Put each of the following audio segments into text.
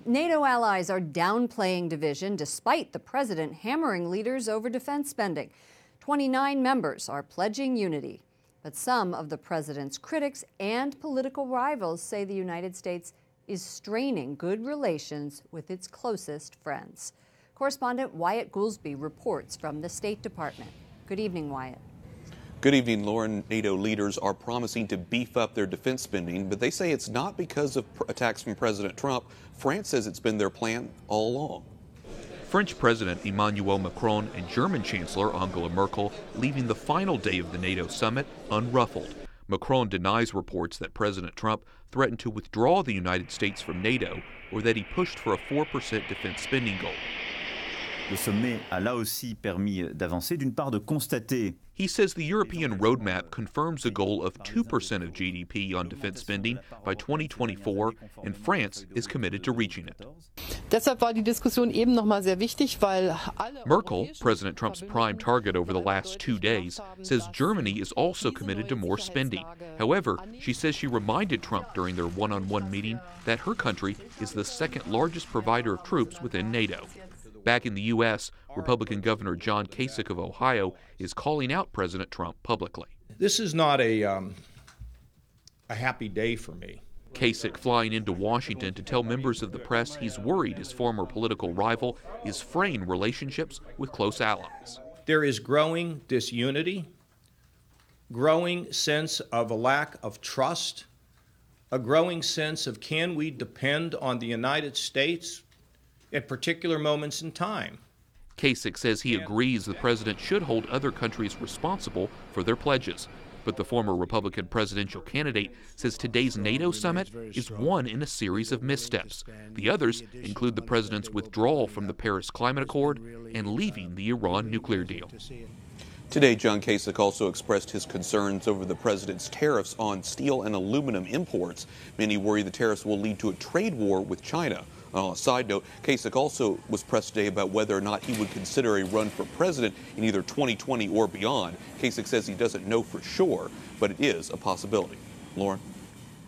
NATO allies are downplaying division despite the president hammering leaders over defense spending. 29 members are pledging unity. But some of the president's critics and political rivals say the United States is straining good relations with its closest friends. Correspondent Wyatt Goolsby reports from the State Department. Good evening, Wyatt. Good evening, Lauren. NATO leaders are promising to beef up their defense spending, but they say it's not because of attacks from President Trump. France says it's been their plan all along. French President Emmanuel Macron and German Chancellor Angela Merkel leaving the final day of the NATO summit unruffled. Macron denies reports that President Trump threatened to withdraw the United States from NATO or that he pushed for a 4% defense spending goal. Le sommet a là aussi permis d'avancer, d'une part de constater. He says the European roadmap confirms a goal of 2% of GDP on defense spending by 2024, and France is committed to reaching it. Deshalb war die Diskussion eben noch mal sehr wichtig, weil Merkel, President Trump's prime target over the last 2 days, says Germany is also committed to more spending. However, she says she reminded Trump during their one-on-one meeting that her country is the second largest provider of troops within NATO. Back in the U.S., Republican Governor John Kasich of Ohio is calling out President Trump publicly. This is not a happy day for me. Kasich flying into Washington to tell members of the press he's worried his former political rival is fraying relationships with close allies. There is growing disunity, growing sense of a lack of trust, a growing sense of can we depend on the United States at particular moments in time. Kasich says he agrees the president should hold other countries responsible for their pledges. But the former Republican presidential candidate says today's NATO summit is one in a series of missteps. The others include the president's withdrawal from the Paris Climate Accord and leaving the Iran nuclear deal. Today, John Kasich also expressed his concerns over the president's tariffs on steel and aluminum imports. Many worry the tariffs will lead to a trade war with China. On a side note, Kasich also was pressed today about whether or not he would consider a run for president in either 2020 or beyond. Kasich says he doesn't know for sure, but it is a possibility. Lauren?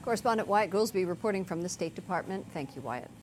Correspondent Wyatt Goolsby reporting from the State Department. Thank you, Wyatt.